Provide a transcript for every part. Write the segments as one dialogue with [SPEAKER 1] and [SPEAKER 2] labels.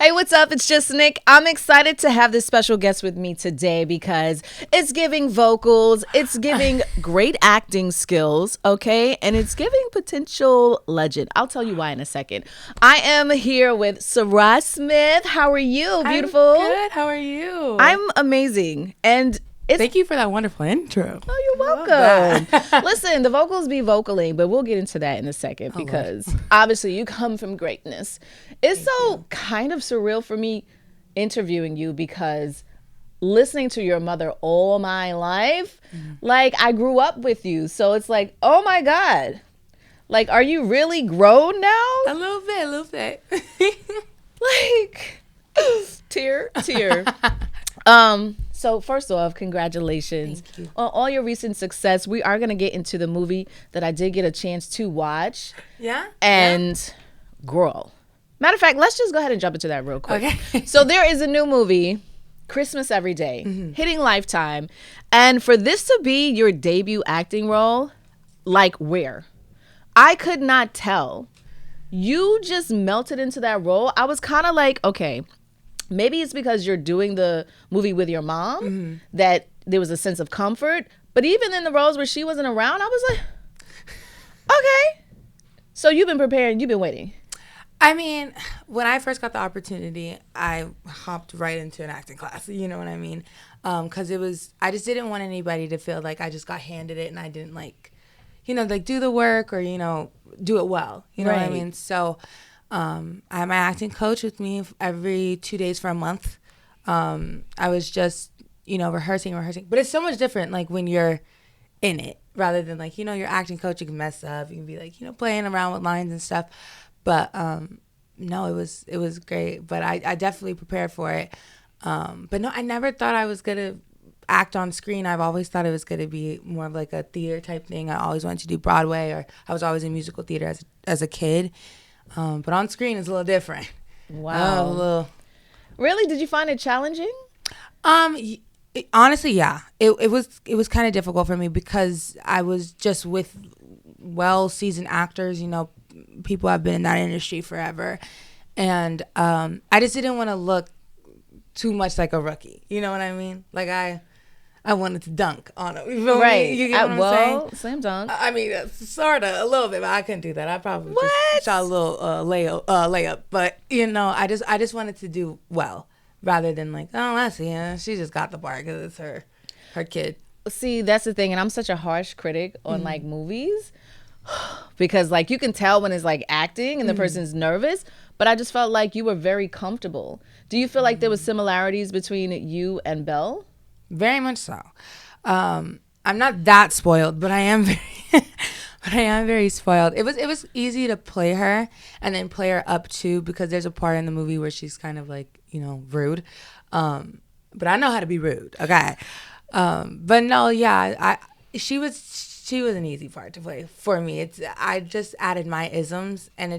[SPEAKER 1] Hey, what's up? It's just Nick. I'm excited to have this special guest with me today because it's giving vocals, it's giving great acting skills, okay? And it's giving potential legend. I'll tell you why in a second. I am here with Sy'Rai Smith. How are you, beautiful?
[SPEAKER 2] I'm good. How are you?
[SPEAKER 1] I'm amazing. And
[SPEAKER 2] thank you for that wonderful intro.
[SPEAKER 1] Oh, you're welcome. Listen, the vocals be vocaling, but we'll get into that in a second because obviously you come from greatness. It's kind of surreal for me interviewing you because listening to your mother all my life, like I grew up with you. So it's like, oh my God. Like, are you really grown now?
[SPEAKER 2] A little bit.
[SPEAKER 1] Like, tear. So first off, congratulations on all your recent success. We are going to get into the movie that I did get a chance to watch.
[SPEAKER 2] Yeah?
[SPEAKER 1] And girl. Matter of fact, let's just go ahead and jump into that real quick.
[SPEAKER 2] Okay.
[SPEAKER 1] So there is a new movie, Christmas Every Day, hitting Lifetime. And for this to be your debut acting role, like where? I could not tell. You just melted into that role. I was kind of like, okay, maybe it's because you're doing the movie with your mom that there was a sense of comfort. But even in the roles where she wasn't around, I was like, okay. So you've been preparing, you've been waiting.
[SPEAKER 2] I mean, when I first got the opportunity, I hopped right into an acting class. You know what I mean? Because I just didn't want anybody to feel like I just got handed it and I didn't do the work or, do it well. You know what I mean? So I had my acting coach with me every 2 days for a month. I was just, rehearsing. But it's so much different, like, when you're in it rather than, like, your acting coach, you can mess up. You can be, like, playing around with lines and stuff. But, no, it was great. But I definitely prepared for it. But, no, I never thought I was going to act on screen. I've always thought it was going to be more of, like, a theater type thing. I always wanted to do Broadway, or I was always in musical theater as a kid. But on screen it's a little different.
[SPEAKER 1] Wow. Really? Did you find it challenging?
[SPEAKER 2] Honestly, yeah. It was kind of difficult for me because I was just with well-seasoned actors, people have been in that industry forever. And I just didn't want to look too much like a rookie. You know what I mean? Like I wanted to dunk on him. You feel me? You get what I'm saying?
[SPEAKER 1] Slam dunk.
[SPEAKER 2] I mean, sort of, a little bit, but I couldn't do that. I probably just shot a little layup. But, I just wanted to do well rather than like, oh, I see, she just got the part because it's her kid.
[SPEAKER 1] See, that's the thing. And I'm such a harsh critic on like movies because like you can tell when it's like acting and the person's nervous. But I just felt like you were very comfortable. Do you feel like there was similarities between you and Belle?
[SPEAKER 2] Very much so. I'm not that spoiled, but I am very spoiled. It was easy to play her and then play her up too because there's a part in the movie where she's kind of like, rude. But I know how to be rude. Okay. But no, yeah, she was an easy part to play for me. I just added my isms and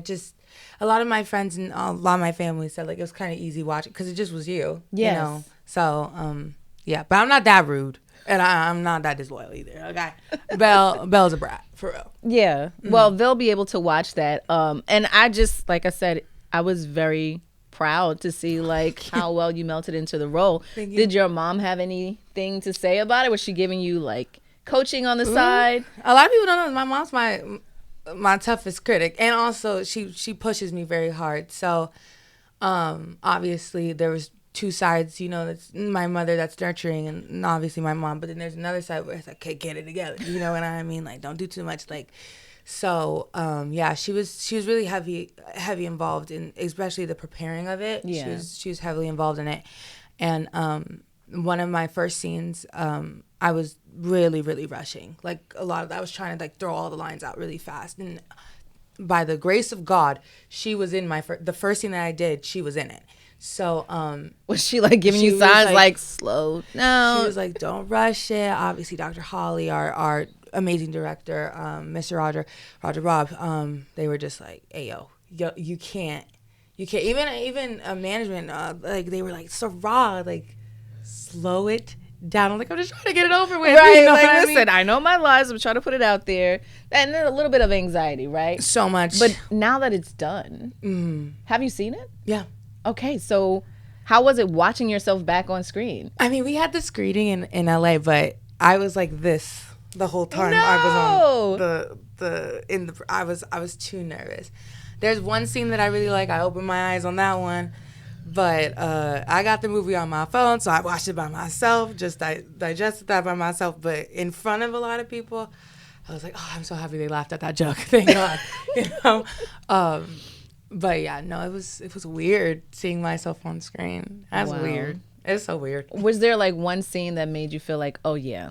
[SPEAKER 2] a lot of my friends and a lot of my family said like it was kind of easy watching because it just was you.
[SPEAKER 1] Yes.
[SPEAKER 2] So, yeah, but I'm not that rude, and I'm not that disloyal either. Okay, Belle's a brat for real.
[SPEAKER 1] Yeah, well, they'll be able to watch that. And I just, like I said, I was very proud to see like how well you melted into the role.
[SPEAKER 2] Thank you.
[SPEAKER 1] Did your mom have anything to say about it? Was she giving you like coaching on the side?
[SPEAKER 2] A lot of people don't know my mom's my toughest critic, and also she pushes me very hard. So, obviously there was two sides, that's my mother that's nurturing and obviously my mom, but then there's another side where it's like, okay, get it together, you know what I mean? Like, don't do too much, like, so, yeah, she was really heavy involved in, especially the preparing of it.
[SPEAKER 1] Yeah.
[SPEAKER 2] She was heavily involved in it. And, one of my first scenes, I was really, really rushing. Like, a lot of that, I was trying to, like, throw all the lines out really fast. And by the grace of God, she was in the first scene that I did, she was in it. So,
[SPEAKER 1] was she like giving you signs like slow down?
[SPEAKER 2] She was like, don't rush it. Obviously, Dr. Holly, our amazing director, Mr. Roger Robb, they were just like, hey, yo, you can't. Even management, like they were like, Sy'Rai, like, slow it down. I'm like, I'm just trying to get it over with.
[SPEAKER 1] Right, like, listen, I know my lies. I'm trying to put it out there. And then a little bit of anxiety, right?
[SPEAKER 2] So much.
[SPEAKER 1] But now that it's done, have you seen it?
[SPEAKER 2] Yeah.
[SPEAKER 1] Okay, so how was it watching yourself back on screen?
[SPEAKER 2] I mean, we had the screening in LA, but I was like this the whole time I was
[SPEAKER 1] No.
[SPEAKER 2] on I was too nervous. There's one scene that I really like. I opened my eyes on that one. But I got the movie on my phone, so I watched it by myself, just digested that by myself. But in front of a lot of people, I was like, oh, I'm so happy they laughed at that joke. Thank God. You know? But yeah, no, it was weird seeing myself on screen. That's
[SPEAKER 1] Wow.
[SPEAKER 2] weird. It's so weird.
[SPEAKER 1] Was there like one scene that made you feel like, oh yeah,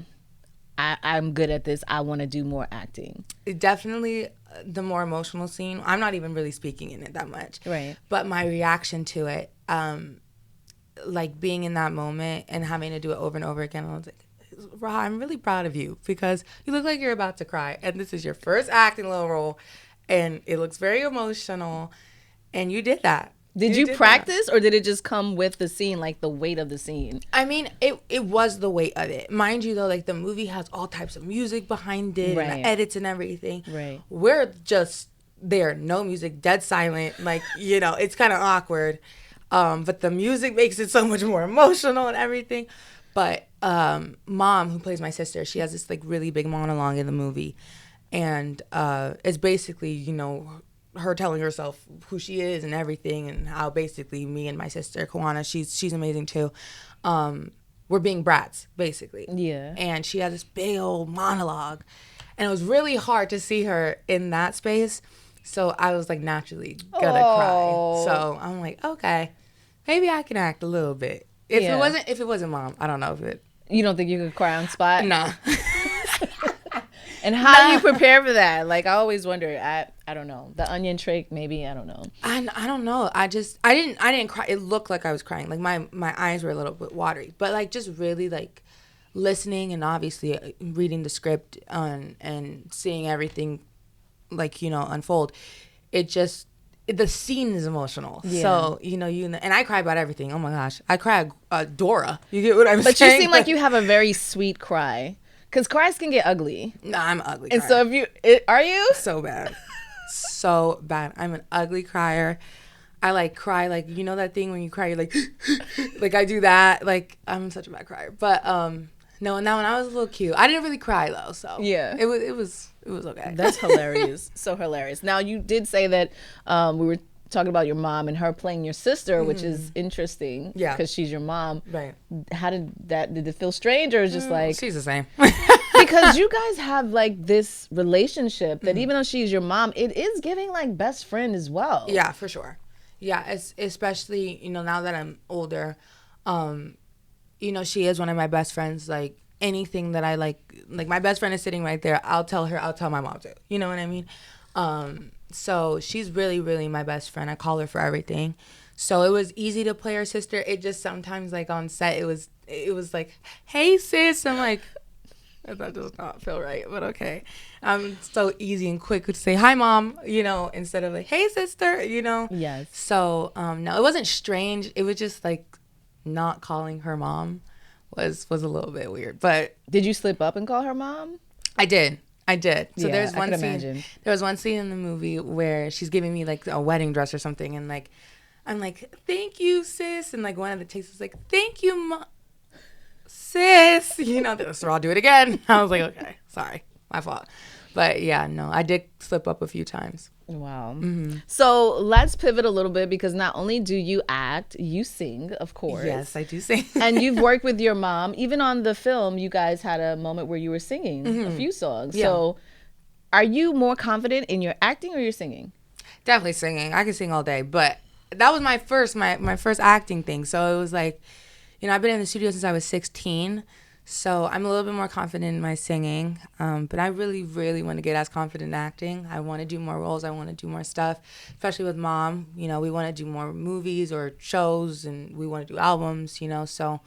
[SPEAKER 1] I'm good at this. I want to do more acting?
[SPEAKER 2] Definitely the more emotional scene. I'm not even really speaking in it that much.
[SPEAKER 1] Right.
[SPEAKER 2] But my reaction to it, like being in that moment and having to do it over and over again, I was like, Ra, I'm really proud of you because you look like you're about to cry. And this is your first acting little role. And it looks very emotional. And you did that.
[SPEAKER 1] Did you practice or did it just come with the scene, like the weight of the scene?
[SPEAKER 2] I mean, it was the weight of it. Mind you, though, like the movie has all types of music behind it
[SPEAKER 1] Right.
[SPEAKER 2] and the edits and everything.
[SPEAKER 1] Right.
[SPEAKER 2] We're just there, no music, dead silent. Like, you know, it's kind of awkward. But the music makes it so much more emotional and everything. But Mom, who plays my sister, she has this like really big monologue in the movie. And it's basically, you know, her telling herself who she is and everything, and how basically me and my sister Kawana, she's amazing too, we're being brats basically.
[SPEAKER 1] Yeah.
[SPEAKER 2] And she has this big old monologue, and it was really hard to see her in that space. So I was like naturally gonna cry. So I'm like, okay, maybe I can act a little bit. If it wasn't Mom, I don't know if it.
[SPEAKER 1] You don't think you could cry on spot?
[SPEAKER 2] Nah.
[SPEAKER 1] And how do you prepare for that? Like, I always wonder. I don't know. The onion trick, maybe. I don't know.
[SPEAKER 2] I don't know. I didn't cry. It looked like I was crying. Like my eyes were a little bit watery, but like just really like listening and obviously reading the script and seeing everything like, you know, unfold. The scene is emotional. Yeah. So, you know, and I cry about everything. Oh my gosh. I cry Dora. You get what I'm saying?
[SPEAKER 1] But you seem like you have a very sweet cry. Because cries can get ugly.
[SPEAKER 2] No, I'm an ugly
[SPEAKER 1] crier.
[SPEAKER 2] crier.
[SPEAKER 1] And so are you?
[SPEAKER 2] So bad. So bad. I'm an ugly crier. I like cry, like, you know that thing when you cry, you're like, like I do that. Like, I'm such a bad crier. But no, and now when I was a little cute, I didn't really cry though. So
[SPEAKER 1] yeah,
[SPEAKER 2] it was okay.
[SPEAKER 1] That's hilarious. So hilarious. Now you did say that we were talking about your mom and her playing your sister, which is interesting.
[SPEAKER 2] Yeah,
[SPEAKER 1] because she's your mom.
[SPEAKER 2] Right.
[SPEAKER 1] How did it feel strange, or just like
[SPEAKER 2] she's the same?
[SPEAKER 1] Because you guys have like this relationship that even though she's your mom, it is giving like best friend as well.
[SPEAKER 2] Yeah, for sure. Yeah, especially, you know, now that I'm older, you know, she is one of my best friends. Like anything that I like my best friend is sitting right there. I'll tell her. I'll tell my mom too. You know what I mean? So she's really, really my best friend. I call her for everything. So it was easy to play her sister. It just sometimes like on set, it was like, hey sis. I'm like, that does not feel right, but okay. So easy and quick to say hi mom, you know, instead of like, hey sister, you know.
[SPEAKER 1] Yes.
[SPEAKER 2] So no, it wasn't strange. It was just like not calling her mom was a little bit weird. But
[SPEAKER 1] did you slip up and call her mom?
[SPEAKER 2] I did. So
[SPEAKER 1] yeah,
[SPEAKER 2] there's one scene.
[SPEAKER 1] Imagine.
[SPEAKER 2] There was one scene in the movie where she's giving me like a wedding dress or something, and like I'm like, thank you, sis, and like one of the takes was like, thank you, mom, sis. You know, so I'll do it again. I was like, okay, sorry, my fault. But yeah, no, I did slip up a few times.
[SPEAKER 1] Wow. Mm-hmm. So let's pivot a little bit because not only do you act, you sing, of course.
[SPEAKER 2] Yes, I do sing.
[SPEAKER 1] And you've worked with your mom. Even on the film, you guys had a moment where you were singing a few songs. Yeah. So are you more confident in your acting or your singing?
[SPEAKER 2] Definitely singing. I can sing all day. But that was my first acting thing. So it was like, you know, I've been in the studio since I was 16. So I'm a little bit more confident in my singing, but I really, really want to get as confident in acting. I want to do more roles. I want to do more stuff, especially with mom. You know, we want to do more movies or shows, and we want to do albums, you know. So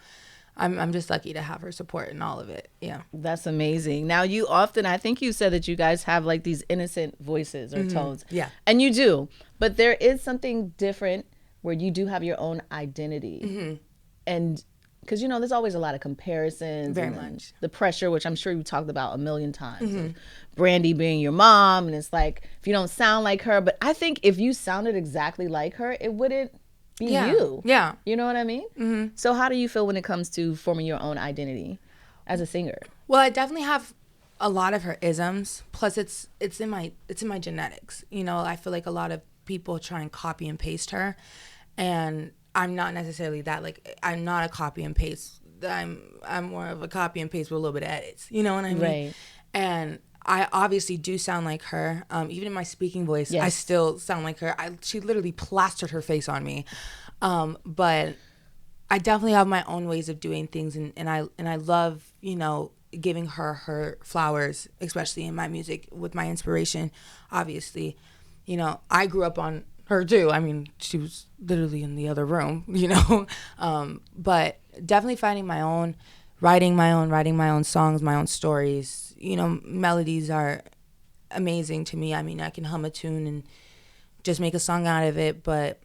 [SPEAKER 2] I'm just lucky to have her support in all of it. Yeah.
[SPEAKER 1] That's amazing. Now, you often, I think you said that you guys have like these innocent voices or tones.
[SPEAKER 2] Yeah.
[SPEAKER 1] And you do. But there is something different where you do have your own identity. And because, you know, there's always a lot of comparisons.
[SPEAKER 2] Very
[SPEAKER 1] and
[SPEAKER 2] much.
[SPEAKER 1] The pressure, which I'm sure you talked about a million times. Of Brandy being your mom. And it's like, if you don't sound like her. But I think if you sounded exactly like her, it wouldn't be you.
[SPEAKER 2] Yeah.
[SPEAKER 1] You know what I mean? Mm-hmm. So how do you feel when it comes to forming your own identity as a singer?
[SPEAKER 2] Well, I definitely have a lot of her isms. Plus, it's in my genetics. You know, I feel like a lot of people try and copy and paste her, and I'm not necessarily that. Like, I'm not a copy and paste. I'm more of a copy and paste with a little bit of edits. You know what I mean?
[SPEAKER 1] Right.
[SPEAKER 2] And I obviously do sound like her. Even in my speaking voice,
[SPEAKER 1] Yes.
[SPEAKER 2] I still sound like her. She literally plastered her face on me. But I definitely have my own ways of doing things, and I love, you know, giving her flowers, especially in my music with my inspiration. Obviously, you know, I grew up on her too. I mean, she was literally in the other room, you know. But definitely finding my own, writing my own songs, my own stories. You know, melodies are amazing to me. I mean, I can hum a tune and just make a song out of it, but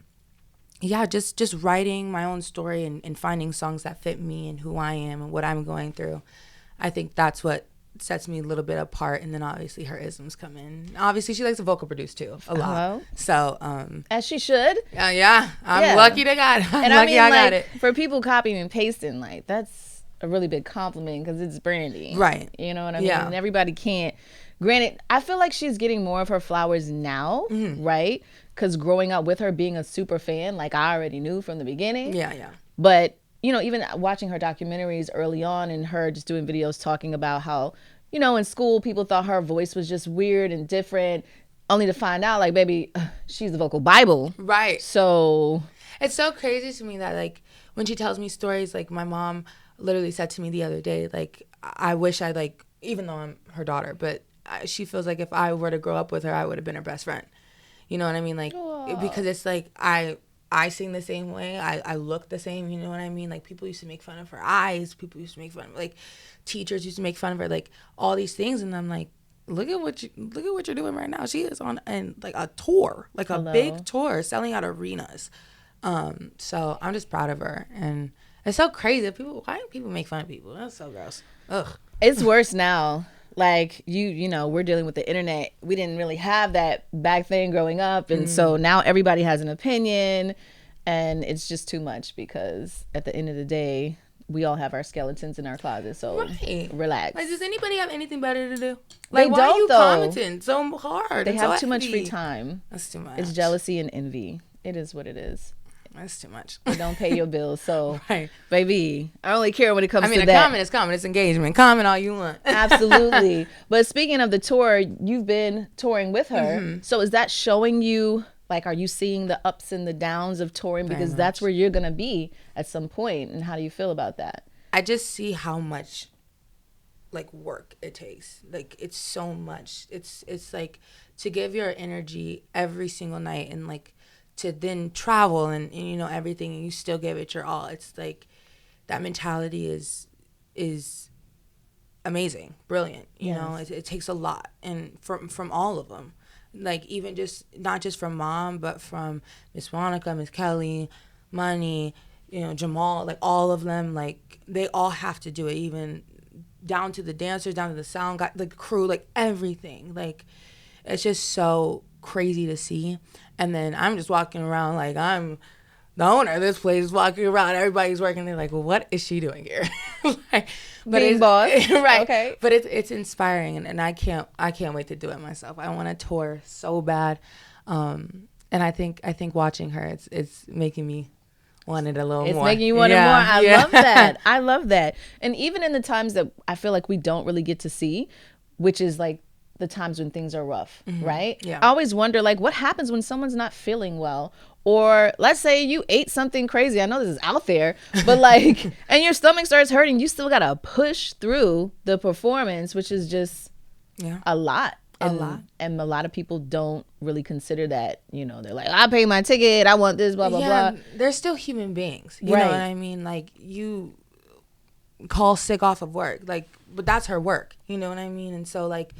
[SPEAKER 2] yeah, just writing my own story and finding songs that fit me and who I am and what I'm going through. I think that's what sets me a little bit apart. And then obviously her isms come in. Obviously she likes to vocal produce too, a lot. So
[SPEAKER 1] as she should.
[SPEAKER 2] Yeah, I'm lucky to God.
[SPEAKER 1] And I mean, I got it. For people copying and pasting, like, that's a really big compliment because it's Brandy.
[SPEAKER 2] Right.
[SPEAKER 1] You know what I mean? And everybody can't. Granted, I feel like she's getting more of her flowers now, right? Because growing up with her, being a super fan, like, I already knew from the beginning.
[SPEAKER 2] Yeah.
[SPEAKER 1] But, you know, even watching her documentaries early on and her just doing videos talking about how, you know, in school, people thought her voice was just weird and different, only to find out, like, baby, she's the vocal Bible.
[SPEAKER 2] Right.
[SPEAKER 1] So
[SPEAKER 2] it's so crazy to me that, like, when she tells me stories, like, my mom literally said to me the other day, like, I wish I, like, even though I'm her daughter, but she feels like if I were to grow up with her, I would have been her best friend. You know what I mean? Like, because it's like I sing the same way. I look the same. You know what I mean? Like, people used to make fun of her eyes. People used to make fun of, like, teachers used to make fun of her, like, all these things. And I'm like, look at what you're doing right now. She is on like a tour, like a big tour, selling out arenas. So I'm just proud of her, and it's so crazy. Why do people make fun of people? That's so gross. Ugh.
[SPEAKER 1] It's worse now. Like, you know, we're dealing with the internet. We didn't really have that back then growing up. And so now everybody has an opinion, and it's just too much because at the end of the day, we all have our skeletons in our closet. So relax.
[SPEAKER 2] Like, does anybody have anything better to do? Like,
[SPEAKER 1] why
[SPEAKER 2] are you commenting so hard?
[SPEAKER 1] They have too much free time.
[SPEAKER 2] That's too much.
[SPEAKER 1] It's jealousy and envy. It is what it is.
[SPEAKER 2] That's too much.
[SPEAKER 1] You don't pay your bills, so baby, I only care when it comes to that.
[SPEAKER 2] I mean, a comment is comment. It's engagement. Comment all you want.
[SPEAKER 1] Absolutely. But speaking of the tour, you've been touring with her. So is that showing you, like, are you seeing the ups and the downs of touring? Because that's where you're going to be at some point. And how do you feel about that?
[SPEAKER 2] I just see how much, like, work it takes. Like, it's so much. It's like to give your energy every single night and, like, to then travel and you know, everything, and you still give it your all. It's like that mentality is amazing, brilliant. You know, it takes a lot, and from all of them, like, even just not just from Mom, but from Miss Monica, Miss Kelly, Money, you know, Jamal, like, all of them, like, they all have to do it, even down to the dancers, down to the sound guy, the crew, like, everything. Like, it's just so crazy to see. And then I'm just walking around like I'm the owner of this place, walking around. Everybody's working. They're like, well, what is she doing here? Like, but
[SPEAKER 1] being boss.
[SPEAKER 2] Right.
[SPEAKER 1] Okay.
[SPEAKER 2] But it's inspiring, and I can't wait to do it myself. I want to tour so bad. And I think watching her, it's making me want it a little more.
[SPEAKER 1] It's making you want it more. I love that. I love that. And even in the times that I feel like we don't really get to see, which is like the times when things are rough, right?
[SPEAKER 2] Yeah.
[SPEAKER 1] I always wonder, like, what happens when someone's not feeling well? Or let's say you ate something crazy. I know this is out there, but like, and your stomach starts hurting, you still got to push through the performance, which is just a lot. And a lot of people don't really consider that, you know, they're like, I pay my ticket, I want this, blah, blah, blah.
[SPEAKER 2] They're still human beings. You know what I mean? Like, you call sick off of work, like, but that's her work. You know what I mean? And so, like,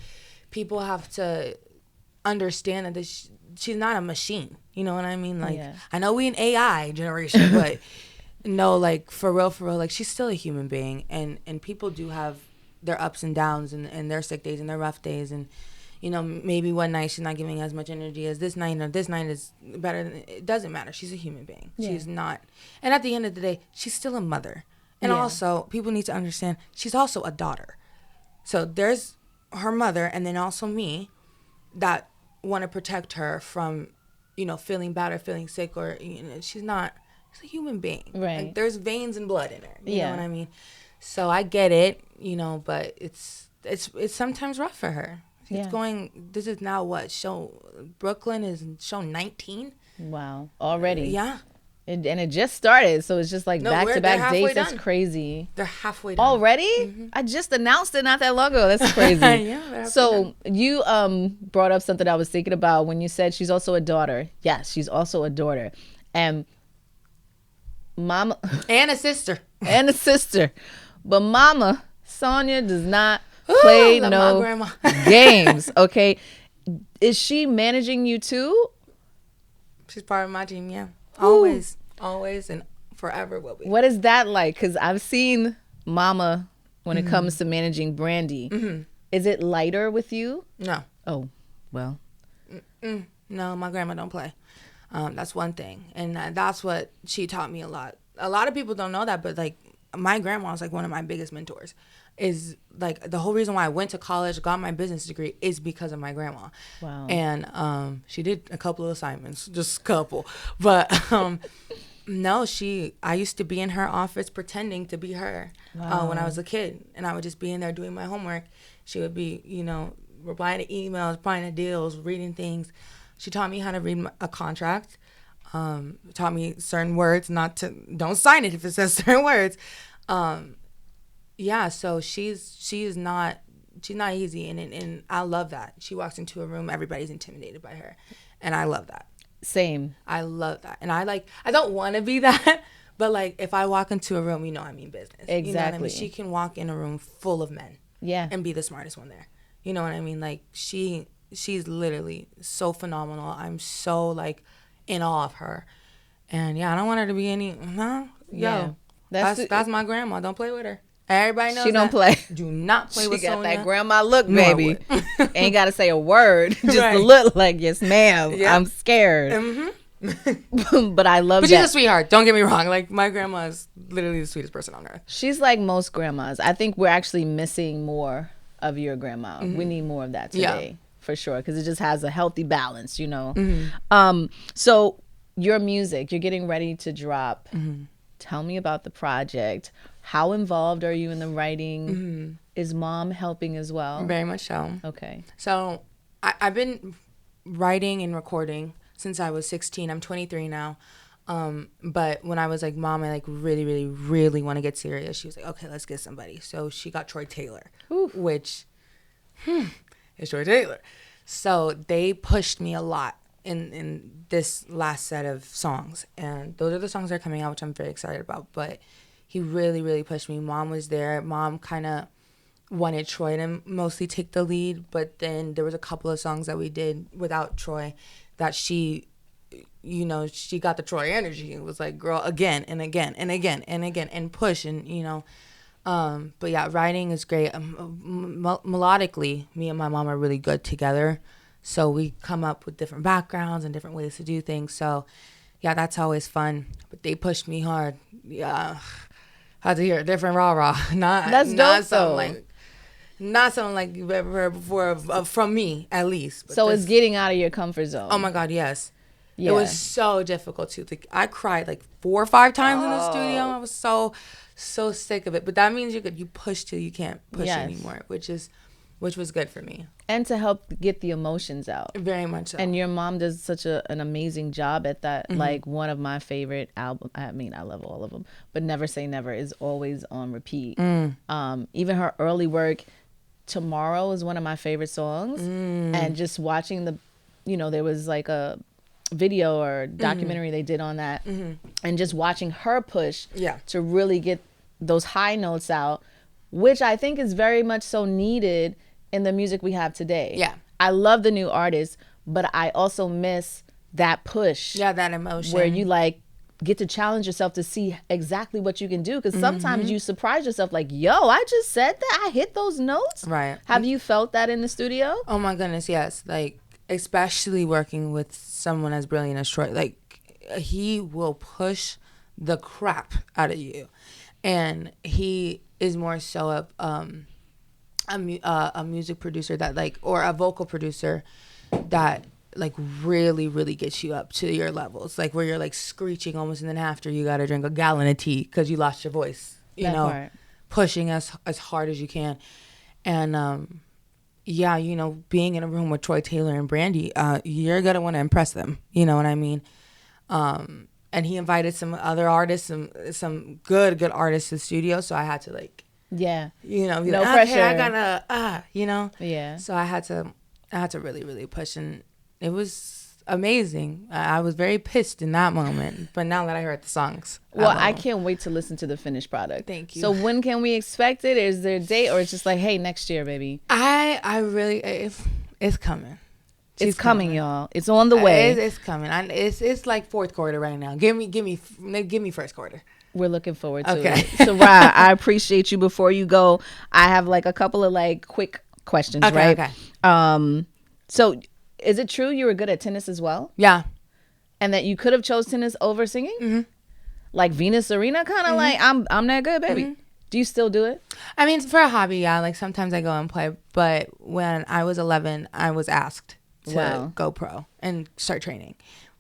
[SPEAKER 2] people have to understand that she's not a machine. You know what I mean? Like, I know we an AI generation, but no, like, for real, like, she's still a human being. And people do have their ups and downs and their sick days and their rough days. And, maybe one night she's not giving as much energy as this night, or this night is better than, it doesn't matter. She's a human being. Yeah. She's not, and at the end of the day, she's still a mother. And also, people need to understand, she's also a daughter. So there's her mother, and then also me, that want to protect her from, feeling bad or feeling sick, or, she's a human being. Right. Like, there's veins and blood in her. You know what I mean? So I get it, but it's sometimes rough for her. It's going, this is now Brooklyn is show 19.
[SPEAKER 1] Wow. Already.
[SPEAKER 2] Yeah.
[SPEAKER 1] And it just started, so it's just like back-to-back dates. That's crazy.
[SPEAKER 2] They're halfway done.
[SPEAKER 1] Already? Mm-hmm. I just announced it not that long ago. That's crazy.
[SPEAKER 2] Yeah.
[SPEAKER 1] So you brought up something I was thinking about when you said she's also a daughter. Yes, she's also a daughter. And mama...
[SPEAKER 2] And a sister.
[SPEAKER 1] And a sister. But mama, Sonia, does not play no games, okay? Is she managing you too?
[SPEAKER 2] She's part of my team, yeah. Always, and forever will be.
[SPEAKER 1] What is that like? Because I've seen Mama when it comes to managing Brandy. Mm-hmm. Is it lighter with you?
[SPEAKER 2] No.
[SPEAKER 1] Oh, well.
[SPEAKER 2] No, my grandma don't play. That's one thing. And that's what she taught me a lot. A lot of people don't know that, but, like, my grandma is, like, one of my biggest mentors. Is, like, the whole reason why I went to college, got my business degree, is because of my grandma.
[SPEAKER 1] Wow.
[SPEAKER 2] And she did a couple of assignments, just a couple. But no, I used to be in her office pretending to be her when I was a kid. And I would just be in there doing my homework. She would be, replying to emails, replying to deals, reading things. She taught me how to read a contract. Taught me certain words, don't sign it if it says certain words. Yeah, so she's not easy, and I love that. She walks into a room, everybody's intimidated by her, and I love that.
[SPEAKER 1] Same.
[SPEAKER 2] I love that, and I don't want to be that, but, like, if I walk into a room, I mean business.
[SPEAKER 1] Exactly.
[SPEAKER 2] You know what I mean? She can walk in a room full of men.
[SPEAKER 1] Yeah.
[SPEAKER 2] And be the smartest one there. You know what I mean? Like, she's literally so phenomenal. I'm so, like, in awe of her, and I don't want her to be that's my grandma. Don't play with her. Everybody knows
[SPEAKER 1] she don't play.
[SPEAKER 2] Do not play with Sonia.
[SPEAKER 1] She got that grandma look, baby. Ain't got to say a word. Just look like, yes, ma'am. Yep. I'm scared. Mm-hmm. But I love that.
[SPEAKER 2] But she's a sweetheart. Don't get me wrong. Like, my grandma is literally the sweetest person on earth.
[SPEAKER 1] She's like most grandmas. I think we're actually missing more of your grandma. Mm-hmm. We need more of that today, for sure, because it just has a healthy balance, Mm-hmm. So your music, you're getting ready to drop. Mm-hmm. Tell me about the project. How involved are you in the writing? Mm-hmm. Is mom helping as well?
[SPEAKER 2] Very much so.
[SPEAKER 1] Okay.
[SPEAKER 2] So I've been writing and recording since I was 16. I'm 23 now. But when I was like, Mom, I like really, really, really want to get serious. She was like, okay, let's get somebody. So she got Troy Taylor, which is Troy Taylor. So they pushed me a lot in this last set of songs. And those are the songs that are coming out, which I'm very excited about. But he really, really pushed me. Mom was there. Mom kind of wanted Troy to mostly take the lead. But then there was a couple of songs that we did without Troy that she got the Troy energy. It was like, girl, again and again and again and again and push. And, but yeah, writing is great. Melodically, me and my mom are really good together. So we come up with different backgrounds and different ways to do things. So yeah, that's always fun. But they pushed me hard. Yeah. Had to hear a different rah-rah.
[SPEAKER 1] That's dope, though.
[SPEAKER 2] Not something like you've ever heard before from me, at least. But
[SPEAKER 1] so it's getting out of your comfort zone.
[SPEAKER 2] Oh, my God, yes. Yeah. It was so difficult, too. Like, I cried like 4 or 5 times in the studio. I was so sick of it. But that means you push till you can't push anymore, which was good for me.
[SPEAKER 1] And to help get the emotions out.
[SPEAKER 2] Very much so.
[SPEAKER 1] And your mom does such an amazing job at that. Mm-hmm. Like, one of my favorite albums, I mean, I love all of them, but Never Say Never is always on repeat. Even her early work, Tomorrow is one of my favorite songs. And just watching there was like a video or documentary they did on that. And just watching her push to really get those high notes out, which I think is very much so needed in the music we have today. Yeah. I love the new artists, but I also miss that push.
[SPEAKER 2] Yeah, that emotion.
[SPEAKER 1] Where you like get to challenge yourself to see exactly what you can do. Because sometimes you surprise yourself like, yo, I just said that. I hit those notes.
[SPEAKER 2] Right.
[SPEAKER 1] Have you felt that in the studio?
[SPEAKER 2] Oh my goodness, yes. Like, especially working with someone as brilliant as Troy. Like, he will push the crap out of you. And he is more so a music producer that like, or a vocal producer that like really, really gets you up to your levels. Like where you're like screeching almost, and then after you got to drink a gallon of tea because you lost your voice, you know, part. Pushing as hard as you can. And, yeah, you know, being in a room with Troy Taylor and Brandy, you're going to want to impress them. You know what I mean? And he invited some other artists, some good artists to the studio. So I had to like,
[SPEAKER 1] yeah,
[SPEAKER 2] you know,
[SPEAKER 1] no
[SPEAKER 2] like,
[SPEAKER 1] pressure.
[SPEAKER 2] Okay, I gotta, you know,
[SPEAKER 1] yeah.
[SPEAKER 2] So I had to really, really push, and it was amazing. I was very pissed in that moment, but now that I heard the songs,
[SPEAKER 1] well, I can't wait to listen to the finished product.
[SPEAKER 2] Thank you.
[SPEAKER 1] So when can we expect it? Is there a date, or it's just like, hey, next year, baby?
[SPEAKER 2] I really, it's coming.
[SPEAKER 1] It's coming, y'all. It's on the way.
[SPEAKER 2] It's coming. It's like fourth quarter right now. Give me first quarter.
[SPEAKER 1] We're looking forward to it. Sy'Rai, I appreciate you. Before you go, I have like a couple of like quick questions, right? Okay. So is it true you were good at tennis as well?
[SPEAKER 2] Yeah.
[SPEAKER 1] And that you could have chose tennis over singing? Mm-hmm. Like Venus Serena, kind of like, I'm that good, baby. Mm-hmm. Do you still do it?
[SPEAKER 2] I mean, for a hobby, yeah. Like sometimes I go and play. But when I was 11, I was asked to go pro and start training.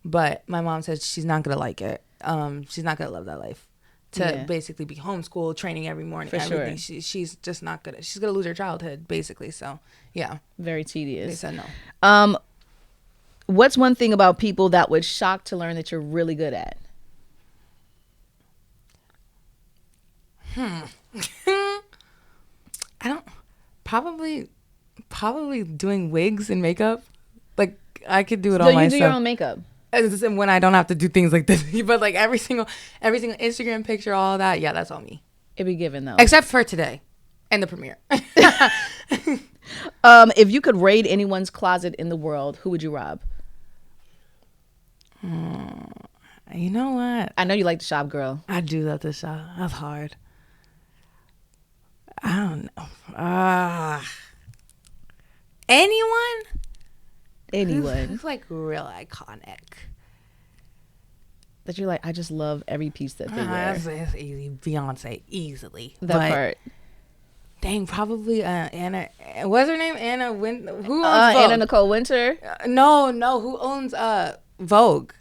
[SPEAKER 2] But my mom said she's not going to like it. She's not going to love that life. To basically be homeschooled, training every morning, for everything. Sure. She's just not gonna. She's gonna lose her childhood, basically. So, yeah,
[SPEAKER 1] very tedious.
[SPEAKER 2] They said no.
[SPEAKER 1] What's one thing about people that would shock to learn that you're really good at?
[SPEAKER 2] I don't. Probably doing wigs and makeup. Like I could do it all myself.
[SPEAKER 1] So you do your own makeup.
[SPEAKER 2] And when I don't have to do things like this, but like every single Instagram picture, all that, yeah, that's all me.
[SPEAKER 1] It'd be given though,
[SPEAKER 2] except for today and the premiere.
[SPEAKER 1] If you could raid anyone's closet in the world, who would you rob?
[SPEAKER 2] You know what?
[SPEAKER 1] I know you like to shop, girl.
[SPEAKER 2] I do love to shop. That's hard. I don't know. Anyone? Who's like real iconic
[SPEAKER 1] that you're like, I just love every piece that they wear.
[SPEAKER 2] That's easy. Beyonce, easily.
[SPEAKER 1] That part.
[SPEAKER 2] Dang, probably Anna. What's her name? Anna who owns Vogue?
[SPEAKER 1] Anna Nicole Winter.
[SPEAKER 2] No. Who owns Vogue?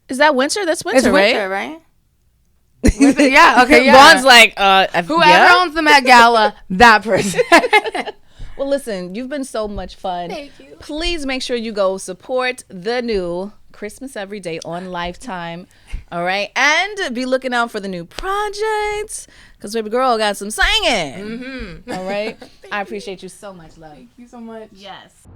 [SPEAKER 1] Is that Winter? That's Winter,
[SPEAKER 2] it's
[SPEAKER 1] Winter,
[SPEAKER 2] right? Winter, yeah. Okay. Yeah.
[SPEAKER 1] Ron's like,
[SPEAKER 2] whoever owns the Met Gala, that person.
[SPEAKER 1] Well, listen, you've been so much fun.
[SPEAKER 2] Thank you.
[SPEAKER 1] Please make sure you go support the new Christmas Every Day on Lifetime. All right. And be looking out for the new projects because baby girl got some singing. Mm-hmm. All right. I appreciate you so much, love.
[SPEAKER 2] Thank you so much.
[SPEAKER 1] Yes.